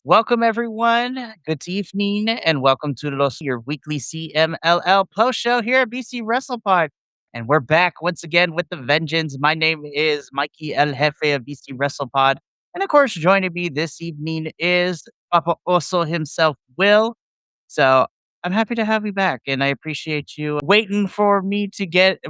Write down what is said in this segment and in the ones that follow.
Welcome, everyone. Good evening, and welcome to your weekly CMLL post show here at BC Wrestle Pod. And we're back once again with the vengeance. My name is Mikey El Jefe of BC Wrestle Pod. And of course, joining me this evening is Papa Oso himself, Will. So I'm happy to have you back, and I appreciate you waiting for me to get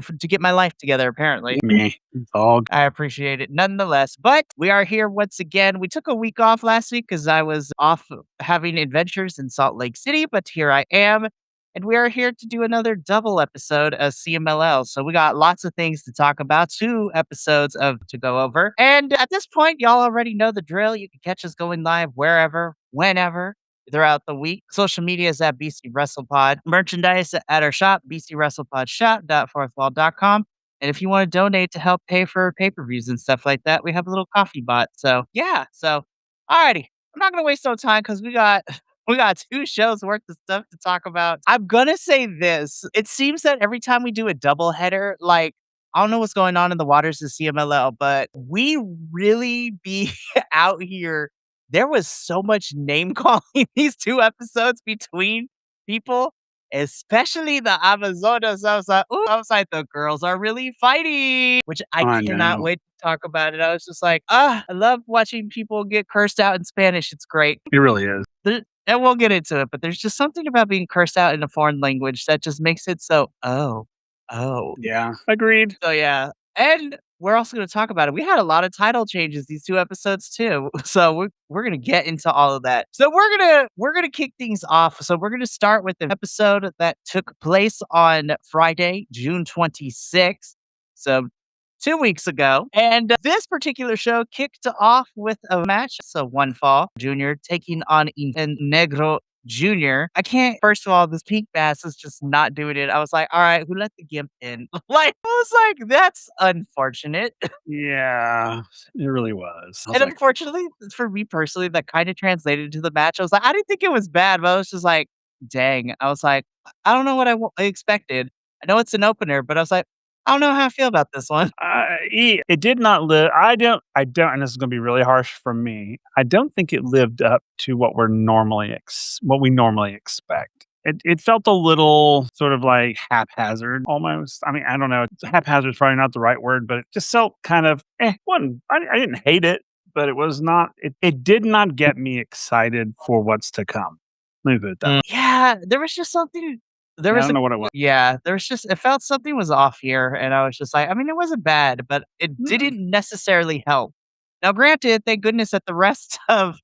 my life together, apparently. Me. It's all I appreciate it nonetheless. But we are here once again. We took a week off last week because I was off having adventures in Salt Lake City, but here I am. And we are here to do another double episode of CMLL. So we got lots of things to talk about, 2 episodes of to go over. And at this point, y'all already know the drill. You can catch us going live wherever, whenever, throughout the week. Social media is at BC WrestlePod. Merchandise at our shop, bcwrestlepodshop.fourthwall.com. And if you want to donate to help pay for pay-per-views and stuff like that, we have a little coffee bot. So yeah. So alrighty. I'm not gonna waste no time because we got we got 2 shows worth of stuff to talk about. I'm gonna say this. It seems that every time we do a double header, like I don't know what's going on in the waters of CMLL, but we really be out here. There was so much name calling these 2 episodes between people, especially the Amazonas. I was like, the girls are really fighting, which I I cannot know. wait to talk about it. I was just like, I love watching people get cursed out in Spanish. It's great. It really is. And we'll get into it, but there's just something about being cursed out in a foreign language that just makes it so, oh. Yeah. Agreed. So yeah, and we're also going to talk about it. We had a lot of title changes these 2 episodes too, so we're going to get into all of that. So we're gonna kick things off. So we're going to start with the episode that took place on Friday, June 26th. So 2 weeks ago. And this particular show kicked off with a match. So One Fall Jr. taking on Negro Jr. I can't, first of all, this pink mask is just not doing it. I was like, all right, who let the gimp in? Like, I was like, that's unfortunate. Yeah. It really was. I was And like, unfortunately, for me personally, that kind of translated to the match. I was like, I didn't think it was bad, but I was just like, dang. I was like, I don't know what I expected. I know it's an opener, but I was like, I don't know how I feel about this one. it did not live. And this is going to be really harsh from me. I don't think it lived up to what what we normally expect. It felt a little sort of like haphazard almost. I mean, I don't know. Haphazard is probably not the right word, but it just felt kind of, I didn't hate it, but it was not, it did not get me excited for what's to come. Let me put it that way. Yeah, there was just something. There I was don't know what it was. yeah, there was just, it felt something was off here, and I was just like, I mean, it wasn't bad, but it Mm. didn't necessarily help. Now, granted, thank goodness that the rest of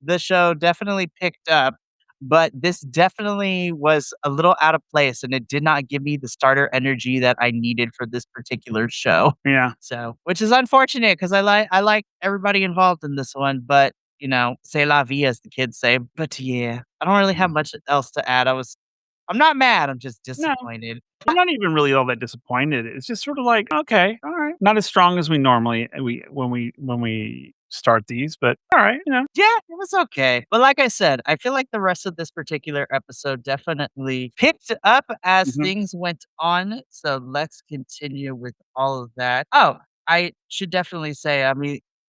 the show definitely picked up, but this definitely was a little out of place, and it did not give me the starter energy that I needed for this particular show. Yeah. So, which is unfortunate because I like everybody involved in this one, but c'est la vie as the kids say. But yeah, I don't really have much else to add. I'm not mad. I'm just No. disappointed. I'm not even really all that disappointed. It's just sort of like, okay, all right. Not as strong as we normally when we start these, but all right, Yeah, it was okay. But like I said, I feel like the rest of this particular episode definitely picked up as Mhm. things went on. So let's continue with all of that. Oh, I should definitely say,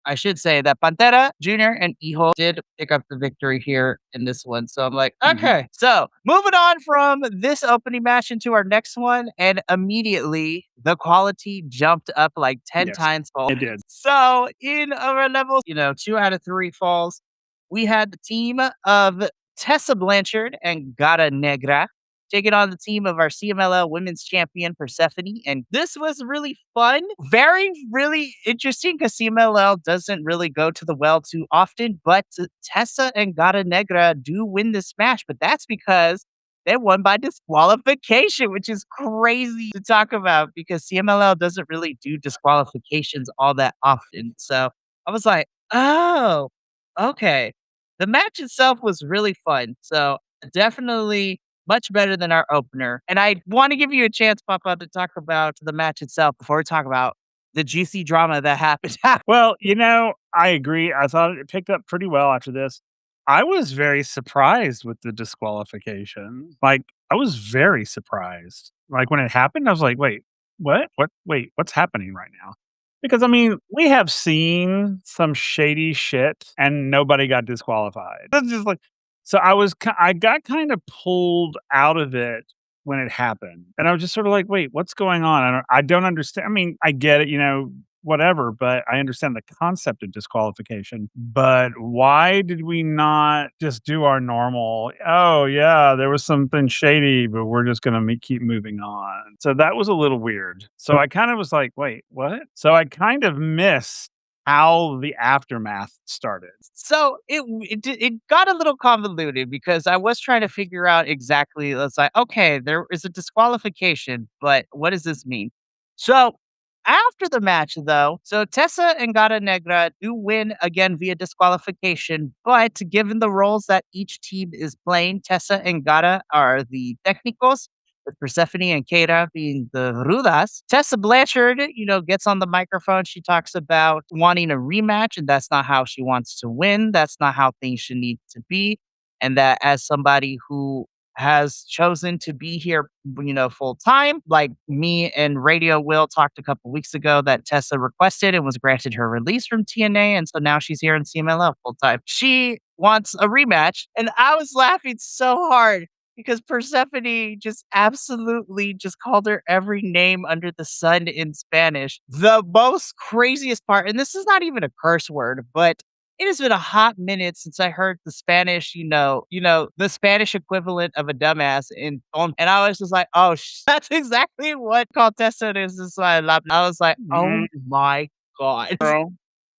I should say that Pantera Jr. and Iho did pick up the victory here in this one. So I'm like, Mhm. okay. So moving on from this opening match into our next one, and immediately the quality jumped up like 10 Yes, times. it did. So in our levels, 2 out of 3 falls, we had the team of Tessa Blanchard and Gata Negra taking on the team of our CMLL Women's Champion Persephone. And this was really fun. Very, really interesting because CMLL doesn't really go to the well too often. But Tessa and Gata Negra do win this match. But that's because they won by disqualification, which is crazy to talk about because CMLL doesn't really do disqualifications all that often. So I was like, oh, okay. The match itself was really fun. So definitely much better than our opener. And I want to give you a chance, Papa, to talk about the match itself before we talk about the juicy drama that happened. Well, I agree. I thought it picked up pretty well after this. I was very surprised with the disqualification. Like, I was very surprised. Like when it happened, I was like, wait, what? Wait, what's happening right now? Because, I mean, we have seen some shady shit and nobody got disqualified. That's just like so I got kind of pulled out of it when it happened, and I was just sort of like, "Wait, what's going on?" I don't understand. I mean, I get it, whatever, but I understand the concept of disqualification. But why did we not just do our normal, "Oh, yeah, there was something shady, but we're just gonna keep moving on." So that was a little weird. So I kind of was like, "Wait, what?" So I kind of missed how the aftermath started. So it got a little convoluted because I was trying to figure out exactly. It's like, okay, there is a disqualification, but what does this mean? So after the match, though, so Tessa and Gata Negra do win again via disqualification, but given the roles that each team is playing, Tessa and Gata are the technicals, with Persephone and Keira being the rudas. Tessa Blanchard, gets on the microphone. She talks about wanting a rematch, and that's not how she wants to win. That's not how things should need to be. And that as somebody who has chosen to be here, full time, like me and Radio Will talked a couple weeks ago that Tessa requested and was granted her release from TNA. And so now she's here in CMLL full time. She wants a rematch. And I was laughing so hard because Persephone just absolutely just called her every name under the sun in Spanish. The most craziest part, and this is not even a curse word, but it has been a hot minute since I heard the Spanish, the Spanish equivalent of a dumbass and I was just like, oh, that's exactly what Contessa is. I was like, oh Mhm, my God. girl.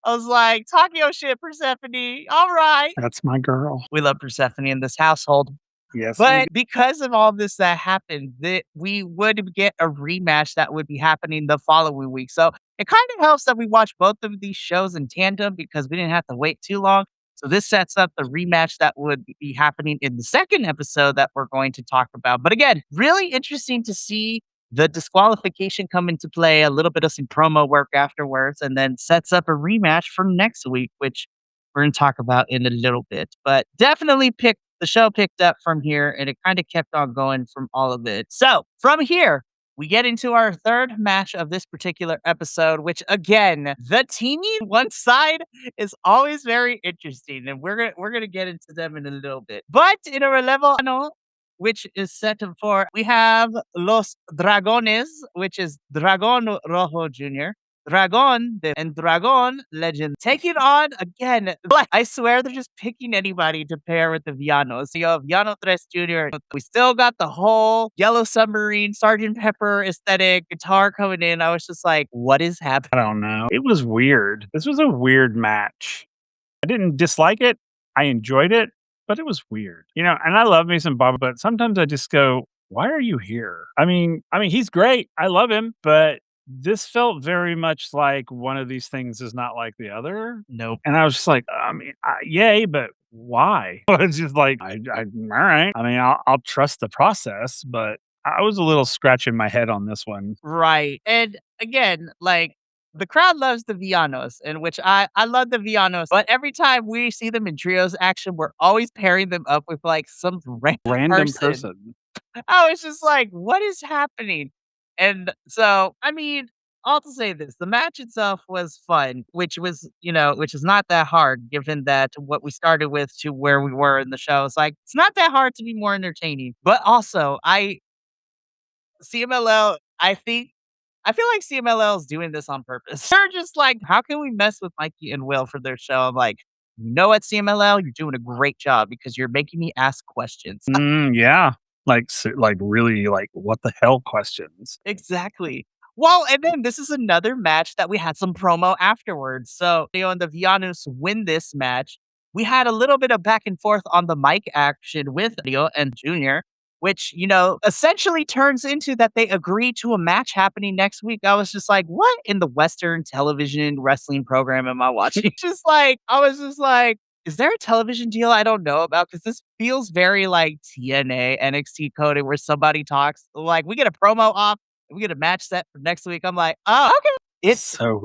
I was like, talk your shit, Persephone. All right. That's my girl. We love Persephone in this household. Yes, we But because of all this that happened, that we would get a rematch that would be happening the following week. So it kind of helps that we watch both of these shows in tandem because we didn't have to wait too long. So this sets up the rematch that would be happening in the second episode that we're going to talk about. But again, really interesting to see the disqualification come into play, a little bit of some promo work afterwards, and then sets up a rematch for next week, which we're going to talk about in a little bit. But definitely the show picked up from here and it kind of kept on going from all of it. So from here, we get into our third match of this particular episode, which again, the teeny one side is always very interesting, and we're gonna get into them in a little bit. But in a relevo, which is set for, we have Los Dragones, which is Dragon Rojo Jr., and Dragon Legend taking on again. Like, I swear they're just picking anybody to pair with the Villanos. You have Villano Tres Jr. We still got the whole Yellow Submarine, Sergeant Pepper aesthetic guitar coming in. I was just like, what is happening? I don't know. It was weird. This was a weird match. I didn't dislike it. I enjoyed it, but it was weird. And I love me some Bob, but sometimes I just go, "Why are you here?" I mean, he's great. I love him, but this felt very much like one of these things is not like the other. Nope. And I was just like, I mean, yay, but why? It's just like, all right. I mean, I'll trust the process, but I was a little scratching my head on this one. Right. And again, like the crowd loves the Villanos, in which I love the Villanos, but every time we see them in trios action, we're always pairing them up with like some random Random person. person. I was just like, what is happening? And so, I mean, all to say this, the match itself was fun, which is not that hard given that what we started with to where we were in the show. It's like, it's not that hard to be more entertaining. But also, CMLL, I feel like CMLL is doing this on purpose. They're just like, how can we mess with Mikey and Will for their show? I'm like, you know what, CMLL, you're doing a great job because you're making me ask questions. Yeah. Like really, like, what the hell questions. Exactly. Well, and then this is another match that we had some promo afterwards. So, and the Villanos win this match. We had a little bit of back and forth on the mic action with Rio and Junior, which, essentially turns into that they agree to a match happening next week. I was just like, what in the Western television wrestling program am I watching? I was just like, is there a television deal I don't know about? Because this feels very like TNA, NXT coded where somebody talks, like, we get a promo off, and we get a match set for next week. I'm like, oh, okay. It's So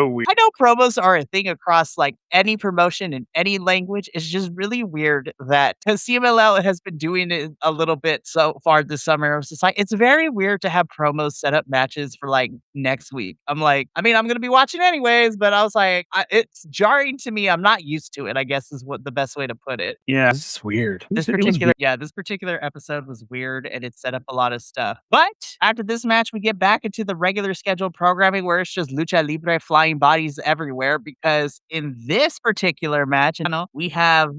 weird. I know promos are a thing across, like, any promotion in any language. It's just really weird that because CMLL has been doing it a little bit so far this summer. I was just like, it's very weird to have promos set up matches for, like, next week. I'm like, I mean, I'm gonna be watching anyways, but I was like, it's jarring to me. I'm not used to it, I guess, is what the best way to put it. Yeah, it's just weird. It was weird. This particular episode was weird and it set up a lot of stuff. But after this match, we get back into the regular scheduled programming where it's just lucha libre flying bodies everywhere because in this particular match, we have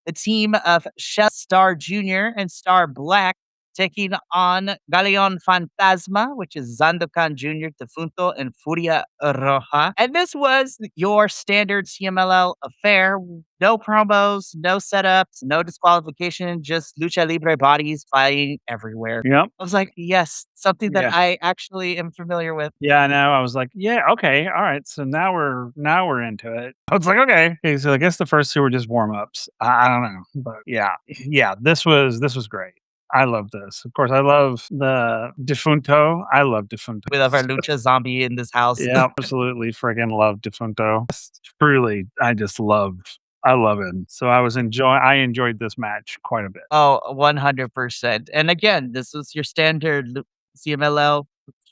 the team of Chef Star Jr. and Star Black taking on Galeon Fantasma, which is Zandokan Jr., Defunto, and Furia Roja. And this was your standard CMLL affair. No promos, no setups, no disqualification, just lucha libre bodies flying everywhere. Yep. I was like, yes, something that Yeah. I actually am familiar with. Yeah, I know. I was like, "Yeah, okay, all right." So now we're into it. I was like, "Okay." So I guess the first two were just warm ups. I don't know, but yeah. This was great. I love this. Of course, I love the Defunto. I love Defunto. We love our lucha zombie in this house. Yeah, absolutely freaking love Defunto. Truly, I love him. So I enjoyed this match quite a bit. Oh, 100%. And again, this was your standard CMLL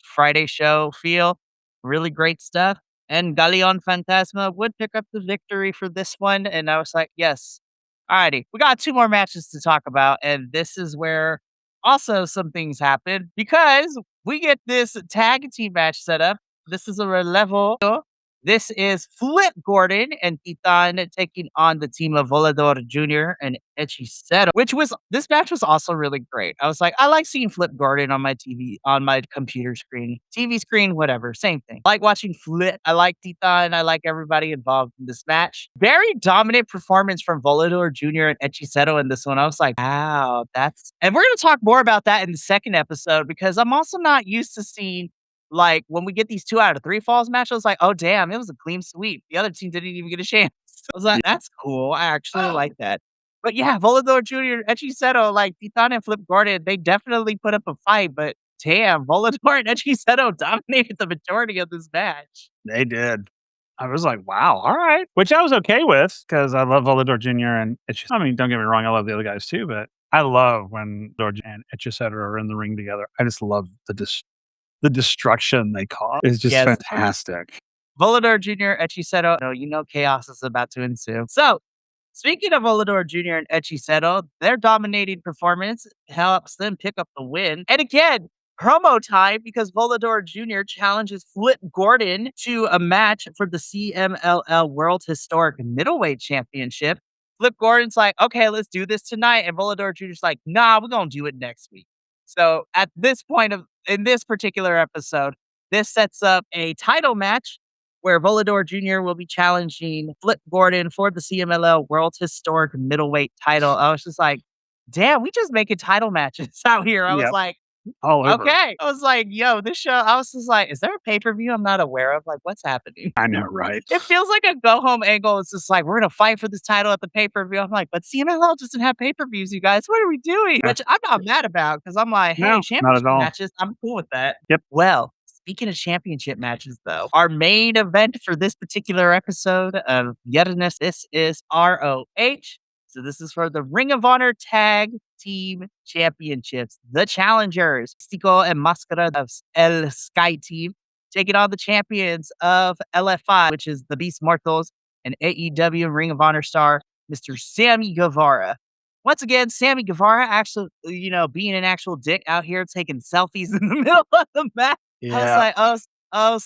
Friday show feel. Really great stuff. And Galeon Fantasma would pick up the victory for this one. And I was like, yes. Alrighty. We got two more matches to talk about. And this is where also some things happen because we get this tag team match set up. This is a level. This is Flip Gordon and Titan taking on the team of Volador Jr. and Hechicero, this match was also really great. I was like, I like seeing Flip Gordon on my TV, on my computer screen, TV screen, whatever, same thing. I like watching Flip. I like Titan. I like everybody involved in this match. Very dominant performance from Volador Jr. and Hechicero in this one. I was like, wow, and we're going to talk more about that in the second episode because I'm also not used to seeing like, when we get these 2 out of 3 falls matches, I was like, "Oh, damn, it was a clean sweep." The other team didn't even get a chance. I was like, "That's cool. I actually like that." But yeah, Volador Jr., Hechicero, like, Titan and Flip Gordon, they definitely put up a fight, but damn, Volador and Hechicero dominated the majority of this match. They did. I was like, "Wow, all right," which I was okay with because I love Volador Jr. and I mean, don't get me wrong, I love the other guys too, but I love when George and Etchesetter are in the ring together. I just love the destruction they cause is just Yes. fantastic. Volador Jr., Hechicero, chaos is about to ensue. So, speaking of Volador Jr. and Hechicero, their dominating performance helps them pick up the win. And again, promo time because Volador Jr. challenges Flip Gordon to a match for the CMLL World Historic Middleweight Championship. Flip Gordon's like, okay, let's do this tonight. And Volador Jr.'s like, nah, we're going to do it next week. So at this point in this particular episode, this sets up a title match where Volador Jr. will be challenging Flip Gordon for the CMLL World Historic Middleweight title. I was just like, damn, we just making title matches out here. I was Yep, like, all over. okay. I was like, yo, this show, I was just like, is there a pay-per-view I'm not aware of? Like, what's happening? I know, right? It feels like a go home angle. It's just like, we're going to fight for this title at the pay per view. I'm like, but CMLL doesn't have pay per views, you guys. What are we doing? Which I'm not mad about because I'm like, hey, No, not championship at all. matches, I'm cool with that. Yep. Well, speaking of championship matches, though, our main event for this particular episode of Yeterness, this is ROH. So this is for the Ring of Honor Tag Team Championships. The challengers, Stico and Mascara of El Sky Team, taking on the champions of LFI, which is the Beast Mortals, and AEW Ring of Honor star, Mr. Sammy Guevara. Once again, Sammy Guevara actually, being an actual dick out here taking selfies in the middle of the match. I was Yeah.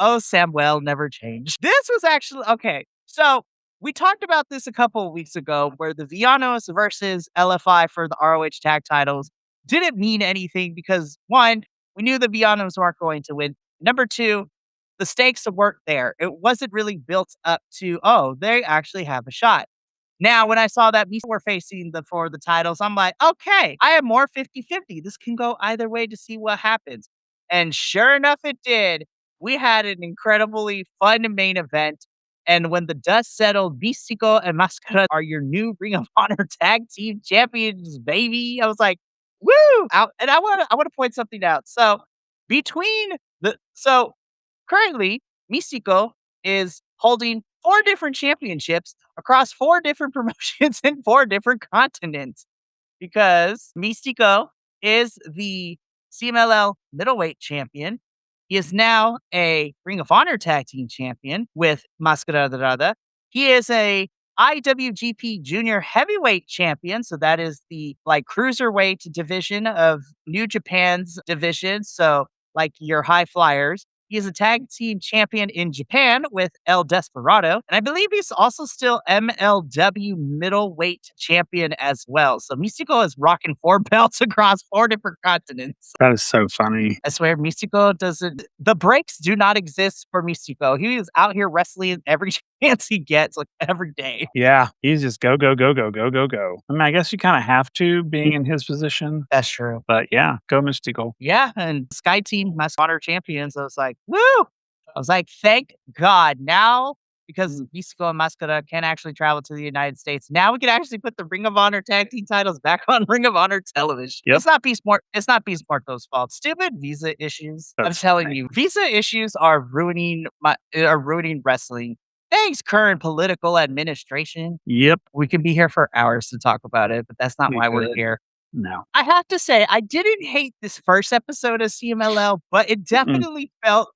like, Samuel never changed. This was actually okay. So we talked about this a couple of weeks ago where the Villanos versus LFI for the ROH tag titles didn't mean anything because one, we knew the Villanos weren't going to win. Number two, the stakes weren't there. It wasn't really built up to, oh, they actually have a shot. Now, when I saw that we were facing for the titles, I'm like, okay, I am more 50-50. This can go either way to see what happens. And sure enough, it did. We had an incredibly fun main event. And when the dust settled, Bistico and Mascara are your new Ring of Honor Tag Team Champions, baby. I was like, woo! And I want to point something out. So between so currently, Místico is holding 4 different championships across 4 different promotions in 4 different continents because Místico is the CMLL middleweight champion. He is now a Ring of Honor tag team champion with Máscara Dorada. He is a IWGP Junior Heavyweight champion, so that is the like cruiserweight division of New Japan's division. So like your high flyers. He is a tag team champion in Japan with El Desperado. And I believe he's also still MLW middleweight champion as well. So Místico is rocking 4 belts across 4 different continents. That is so funny. I swear, Místico doesn't. The breaks do not exist for Místico. He is out here wrestling every chance he gets, like every day. Yeah, he's just go, go, go, go, go, go, go. I mean, I guess you kind of have to being in his position, That's true. but yeah, go Mystical. Yeah, and Sky Team, my Honor champions. I was like, woo! I was like, thank God. Now, because Místico and Mascara can actually travel to the United States, now we can actually put the Ring of Honor tag team titles back on Ring of Honor television. Yep. It's not Beast Morto's fault. Stupid visa issues. I'm That's telling funny. you, visa issues are ruining wrestling. Thanks, current political administration. Yep. We can be here for hours to talk about it, but that's not We why we're could. here. No. I have to say, I didn't hate this first episode of CMLL, but it definitely felt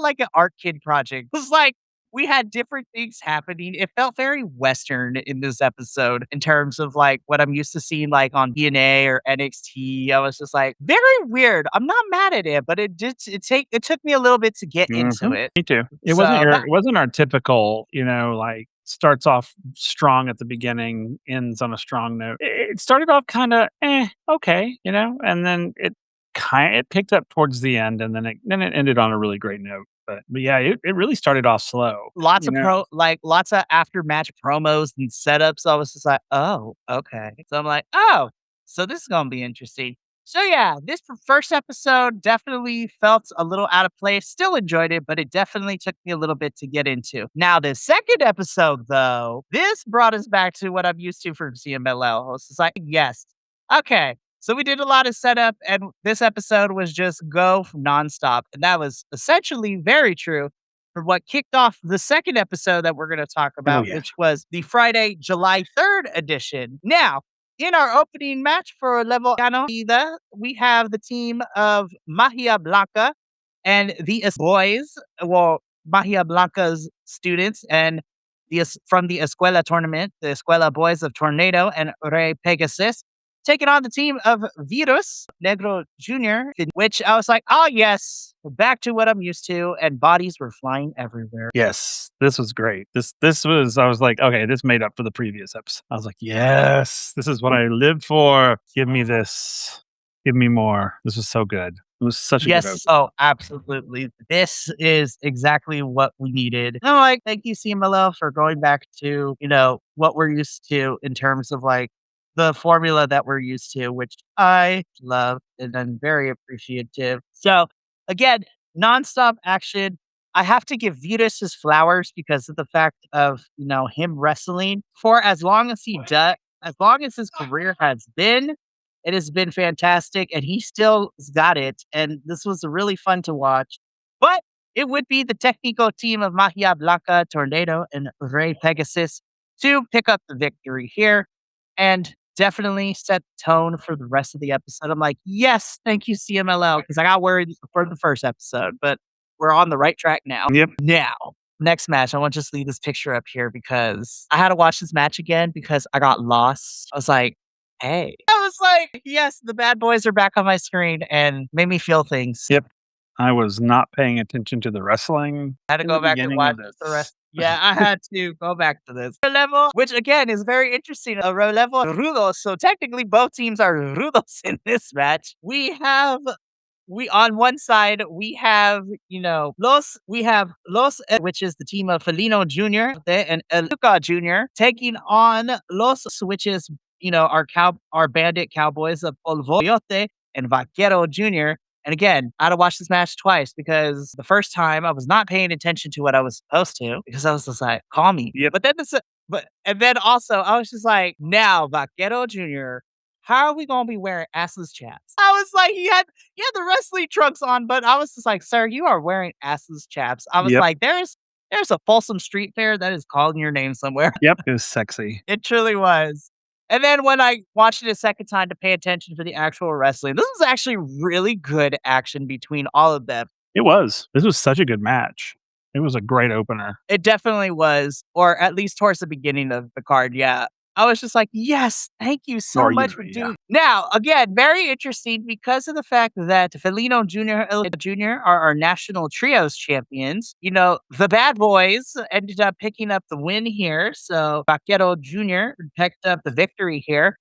like an art kid project. It was like we had different things happening. It felt very Western in this episode in terms of like what I'm used to seeing like on DNA or NXT. I was just like, very weird. I'm not mad at it, but it took me a little bit to get into it. Me too. It So that- wasn't our typical, like starts off strong at the beginning, ends on a strong note. It started off kind of okay, and then it picked up towards the end, and then it ended on a really great note. But yeah, it really started off slow. lots you of know? lots of after match promos and setups. I was just like, oh, okay. So I'm like, oh, so this is gonna be interesting. So yeah, this first episode definitely felt a little out of place. Still enjoyed it, but it definitely took me a little bit to get into. Now, the second episode, though, this brought us back to what I'm used to from CMLL. I was just like, yes, okay. So we did a lot of setup, and this episode was just go nonstop. And that was essentially very true for what kicked off the second episode that we're going to talk about, yeah. which was the Friday, July 3rd edition. Now, in our opening match for Level Ida, we have the team of Magia Blanca and the boys, well, Magia Blanca's students and from the Escuela tournament, the Escuela boys of Tornado and Rey Pegasus, taking on the team of Virus Negro Jr., which I was like, oh, yes, back to what I'm used to. And bodies were flying everywhere. Yes, this was great. I was like, okay, this made up for the previous episode. I was like, yes, this is what I lived for. Give me this. Give me more. This was so good. It was such a good Yes. opening. Oh, absolutely. This is exactly what we needed. And I'm like, thank you, CMLL, for going back to, what we're used to in terms of like the formula that we're used to, which I love and I'm very appreciative. So again, nonstop action. I have to give Vitas his flowers because of the fact of, him wrestling for as long as he does, as long as his career has been. It has been fantastic, and he still got it. And this was really fun to watch. But it would be the technical team of Magia Blanca, Tornado, and Rey Pegasus to pick up the victory here and definitely set the tone for the rest of the episode. I'm like, yes, thank you, CMLL, because I got worried for the first episode, but we're on the right track now. Yep. Now, next match, I want to just leave this picture up here because I had to watch this match again because I got lost. I was like, hey. I was like, yes, the bad boys are back on my screen and made me feel things. Yep. I was not paying attention to the wrestling. I had to in go the back and beginning watch of the rest. Yeah, I had to go back to this. Level, which again is very interesting. A level rudos. So technically both teams are rudos in this match. On one side, we have, which is the team of Felino Jr. and Luca Jr. taking on Los, which is, our bandit cowboys of Polvoyote and Vaquero Jr. And again, I had to watch this match twice because the first time I was not paying attention to what I was supposed to because I was just like, call me. Yep. But then and then also I was just like, now Vaquero Jr. how are we gonna be wearing assless chaps? I was like, he had the wrestling trunks on, but I was just like, sir, you are wearing assless chaps. I was Yep. like, there's a Folsom Street Fair that is calling your name somewhere. Yep. It was sexy. It truly was. And then when I watched it a second time to pay attention for the actual wrestling, this was actually really good action between all of them. It was. This was such a good match. It was a great opener. It definitely was, or at least towards the beginning of the card, yeah. I was just like, "Yes, thank you so Or, you much know, for yeah. doing." Now, again, very interesting because of the fact that Felino Jr. Jr. are our national trios champions. You know, the Bad Boys ended up picking up the win here, so Vaquero Jr. picked up the victory here,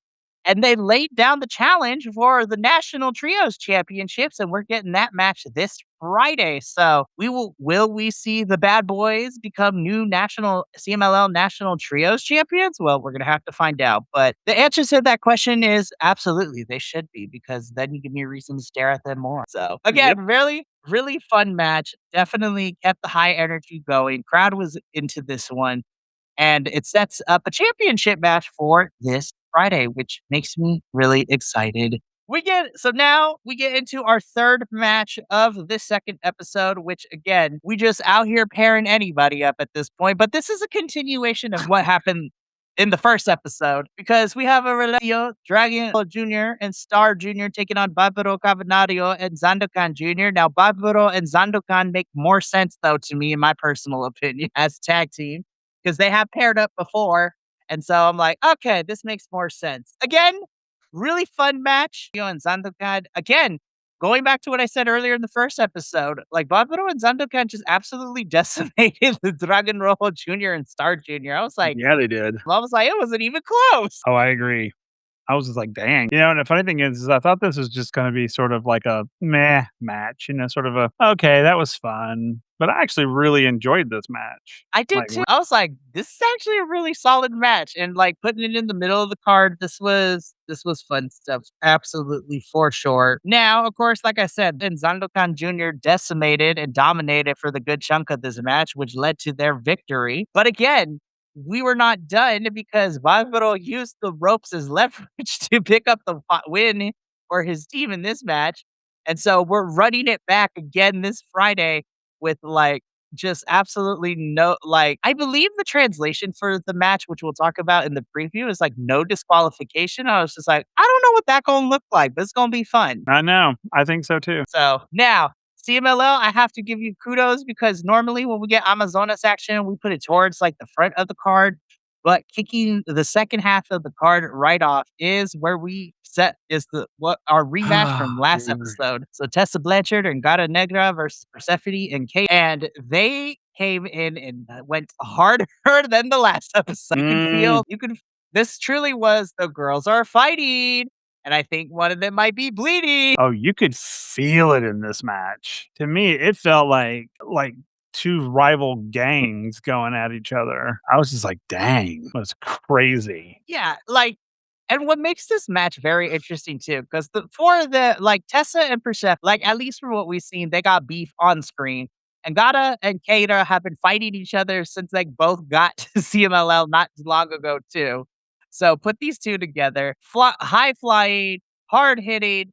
and they laid down the challenge for the national trios championships, and we're getting that match this Friday. So will we see the Bad Boys become new national CMLL national trios champions? Well, we're gonna have to find out. But the answer to that question is absolutely they should be because then you give me a reason to stare at them more. So again, Yep. really, really fun match. Definitely kept the high energy going. Crowd was into this one and it sets up a championship match for this Friday, which makes me really excited. Now we get into our third match of this second episode, which again, we just out here pairing anybody up at this point, but this is a continuation of what happened in the first episode because we have a Relatio, Dragon Jr. and Star Jr. taking on Barbaro Cavanario and Zandokan Jr. Now, Barbaro and Zandokan make more sense though to me, in my personal opinion, as a tag team because they have paired up before. And so I'm like, okay, this makes more sense. Again, really fun match. And Zandokan, again, going back to what I said earlier in the first episode, like Barbaro and Zandokan just absolutely decimated the Dragon Rojo Jr. and Star Jr. Yeah, they did. I was like, it wasn't even close. Oh, I agree. I was just like, "Dang." You know, and the funny thing is I thought this was just gonna be sort of like a meh match, you know, sort of a, "Okay, that was fun." But I actually really enjoyed this match. I did Like, too. I was like, this is actually a really solid match. And like putting it in the middle of the card, this was fun stuff. Absolutely for sure. Now, of course, like I said, then Zandokan Jr. decimated and dominated for the good chunk of this match, which led to their victory. But again, we were not done because Barbaro used the ropes as leverage to pick up the win for his team in this match. And so we're running it back again this Friday with like just absolutely no like, I believe the translation for the match, which we'll talk about in the preview, is like no disqualification. I was just like, I don't know what that gonna look like, but it's gonna be fun. I know. I think so too. So now, CMLL, I have to give you kudos because normally when we get Amazonas action, we put it towards like the front of the card. But kicking the second half of the card right off is where we set is the what our rematch from last Dude. episode. So Tessa Blanchard and Gata Negra versus Persephone and Kate, and they came in and went harder than the last episode. You can Mm. feel you can. This truly was the girls are fighting. And I think one of them might be bleeding. Oh, you could feel it in this match. To me, it felt like 2 rival gangs going at each other. I was just like, "Dang, that's crazy." Yeah, like, and what makes this match very interesting too, because for the like Tessa and Persephone, like at least from what we've seen, they got beef on screen. And Gata and Keita have been fighting each other since they both got to CMLL not too long ago too. So put these two together, high flying, hard hitting,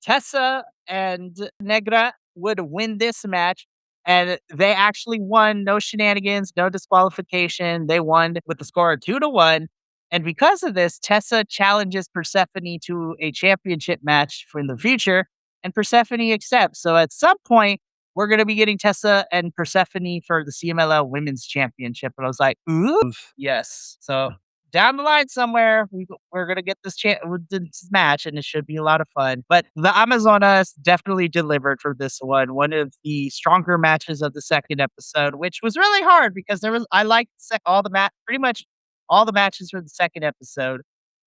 Tessa and Negra would win this match. And they actually won. No shenanigans, no disqualification. They won with the score of 2-1. And because of this, Tessa challenges Persephone to a championship match for in the future, and Persephone accepts. So at some point, we're going to be getting Tessa and Persephone for the CMLL Women's Championship. And I was like, ooh, yes. So down the line somewhere, we're gonna get this match, and it should be a lot of fun. But the Amazonas definitely delivered for this one of the stronger matches of the second episode, which was really hard because I liked all the pretty much all the matches for the second episode.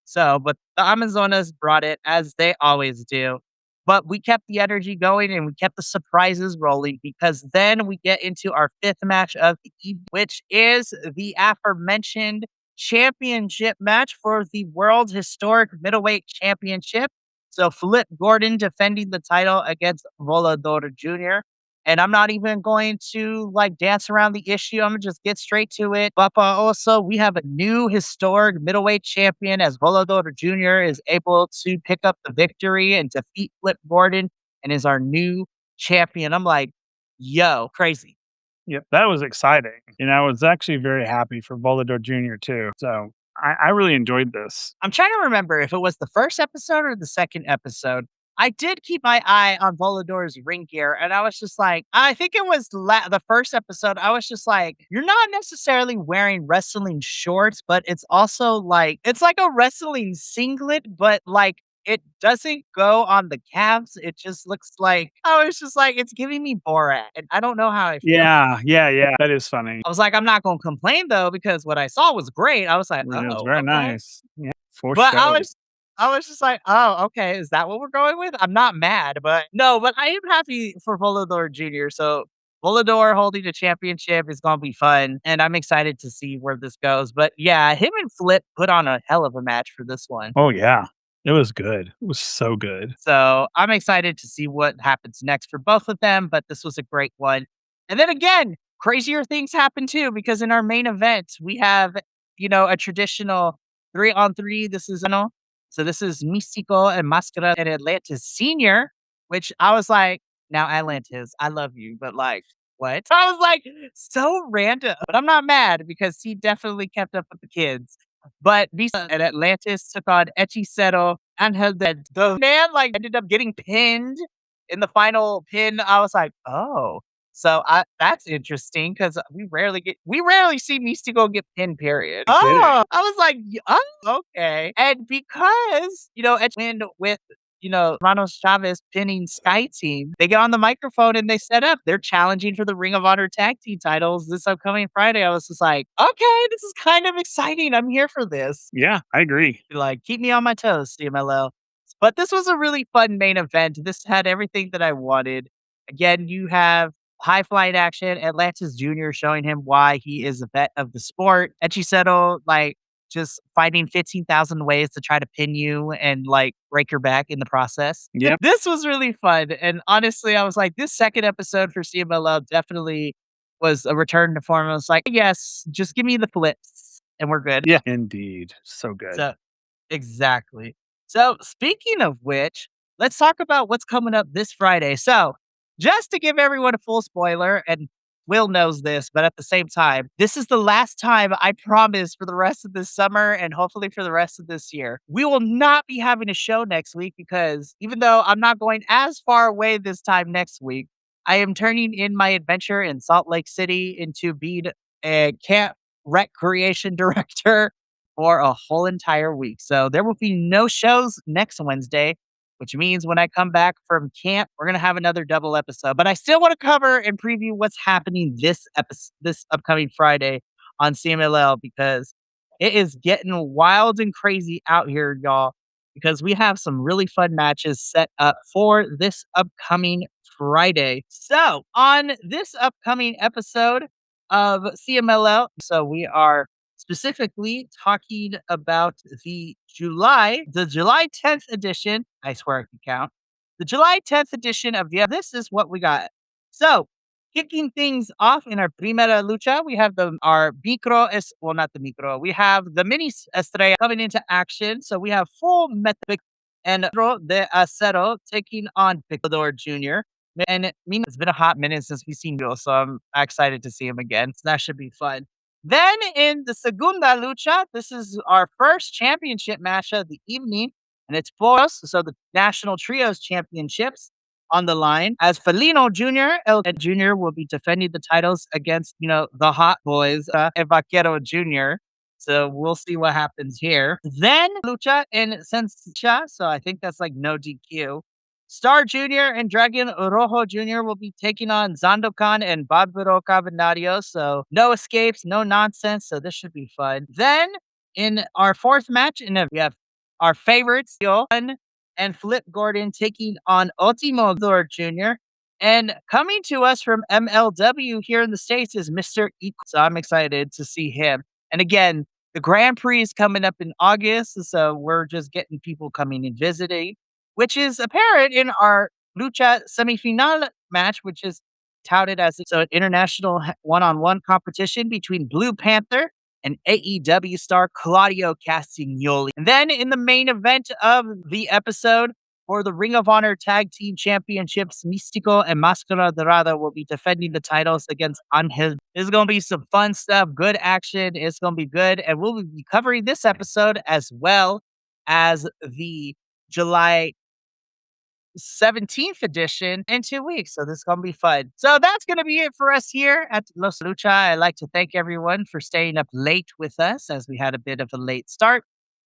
So, but the Amazonas brought it as they always do. But we kept the energy going and we kept the surprises rolling because then we get into our fifth match of the evening, which is the aforementioned championship match for the World Historic Middleweight Championship. So Flip Gordon defending the title against Volador Jr. And I'm not even going to like dance around the issue. I'm gonna just get straight to it. But also, we have a new historic middleweight champion as Volador Jr. is able to pick up the victory and defeat Flip Gordon and is our new champion. I'm like, yo, crazy. Yep, that was exciting, and I was actually very happy for Volador Jr. too. So I really enjoyed this. I'm trying to remember if it was the first episode or the second episode. I did keep my eye on Volador's ring gear, and I was just like, I think it was the first episode. I was just like, you're not necessarily wearing wrestling shorts, but it's also like, it's like a wrestling singlet, but like, it doesn't go on the calves. It just looks like, I was just like, it's giving me Borat, and I don't know how I feel. Yeah, that is funny. I was like, I'm not going to complain though, because what I saw was great. I was like, It was oh, very okay. nice. Yeah, for But show. I was just like, "Oh, okay, is that what we're going with?" I'm not mad, but no, but I am happy for Volador Jr. So, Volador holding the championship is gonna be fun, and I'm excited to see where this goes. But yeah, him and Flip put on a hell of a match for this one. Oh yeah, it was good. It was so good. So, I'm excited to see what happens next for both of them, but this was a great one. And then again, crazier things happen too, because in our main event, we have, a traditional 3-on-3. This is no. So this is Místico and Máscara and Atlantis Senior, which I was like, now Atlantis, I love you, but like, what? I was like, so random. But I'm not mad because he definitely kept up with the kids. But Visa and Atlantis took on Hechicero and held that the man like ended up getting pinned in the final pin. I was like, oh. So that's interesting because we rarely see Mystico get pinned, period. I did it. Oh, I was like, oh, okay. And because, Edge win with Ramos Chavez pinning Sky Team, they get on the microphone and they set up. They're challenging for the Ring of Honor tag team titles this upcoming Friday. I was just like, okay, this is kind of exciting. I'm here for this. Yeah, I agree. Like, keep me on my toes, CMLL. But this was a really fun main event. This had everything that I wanted. Again, you have high flying action, Atlantis Jr. showing him why he is a vet of the sport. Echiseto, like, just fighting 15,000 ways to try to pin you and like break your back in the process. Yep. This was really fun. And honestly, I was like, this second episode for CMLL definitely was a return to form. I was like, yes, just give me the flips and we're good. Yeah, indeed. So good. So exactly. So, speaking of which, let's talk about what's coming up this Friday. So, just to give everyone a full spoiler, and Will knows this, but at the same time, this is the last time I promise for the rest of this summer and hopefully for the rest of this year. We will not be having a show next week because even though I'm not going as far away this time next week, I am turning in my adventure in Salt Lake City into being a camp recreation director for a whole entire week. So there will be no shows next Wednesday, which means when I come back from camp, we're gonna have another double episode. But I still want to cover and preview what's happening this upcoming Friday on CMLL because it is getting wild and crazy out here, y'all. Because we have some really fun matches set up for this upcoming Friday. So on this upcoming episode of CMLL, so we are specifically talking about the July 10th edition. I swear I can count. The July 10th edition of this is what we got. So, kicking things off in our primera lucha, we have our not the micro, we have the mini estrella coming into action. So, we have full Metric and Pedro de Acero taking on Picador Jr. And it's been a hot minute since we've seen Bill, so I'm excited to see him again. So that should be fun. Then in the Segunda Lucha, this is our first championship match of the evening, and it's for us. So the National Trios Championships on the line as Felino Jr. El Jr. will be defending the titles against, the Hot Boys, El Vaquero Jr. So we'll see what happens here. Then Lucha in Sensia, so I think that's like no DQ. Star Jr. and Dragon Rojo Jr. will be taking on Zandokan and Barbaro Cavernario. So no escapes, no nonsense. So this should be fun. Then in our fourth match, we have our favorites, Johan and Flip Gordon taking on Ultimo Thor Jr. And coming to us from MLW here in the States is Mr. Equal. So I'm excited to see him. And again, the Grand Prix is coming up in August. So we're just getting people coming and visiting, which is apparent in our Lucha semifinal match, which is touted as an international one-on-one competition between Blue Panther and AEW star Claudio Castagnoli. And then in the main event of the episode, for the Ring of Honor Tag Team Championships, Místico and Máscara Dorada will be defending the titles against Angel. This is going to be some fun stuff, good action. It's going to be good. And we'll be covering this episode as well as the July 17th edition in 2 weeks. So this is going to be fun. So that's going to be it for us here at Los Lucha. I'd like to thank everyone for staying up late with us as we had a bit of a late start.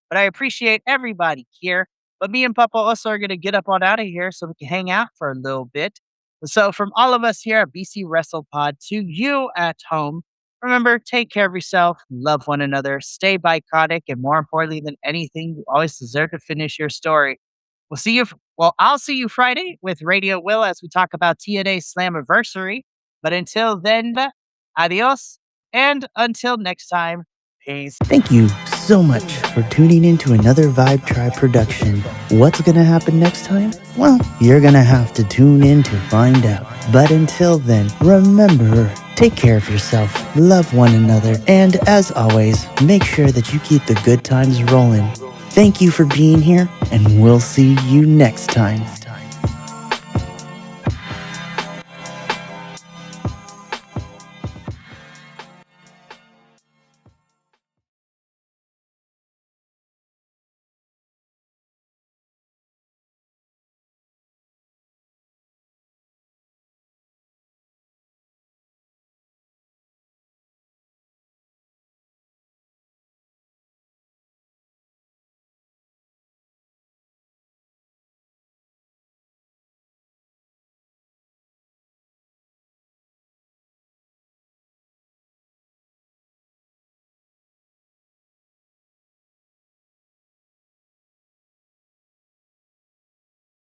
But I appreciate everybody here. But me and Papa also are going to get up on out of here so we can hang out for a little bit. So from all of us here at BC Wrestle Pod to you at home, remember, take care of yourself, love one another, stay biconic, and more importantly than anything, you always deserve to finish your story. I'll see you Friday with Radio Will as we talk about TNA Slammiversary. But until then, adios. And until next time, peace. Thank you so much for tuning in to another Vibe Tribe production. What's going to happen next time? Well, you're going to have to tune in to find out. But until then, remember, take care of yourself, love one another, and as always, make sure that you keep the good times rolling. Thank you for being here, and we'll see you next time.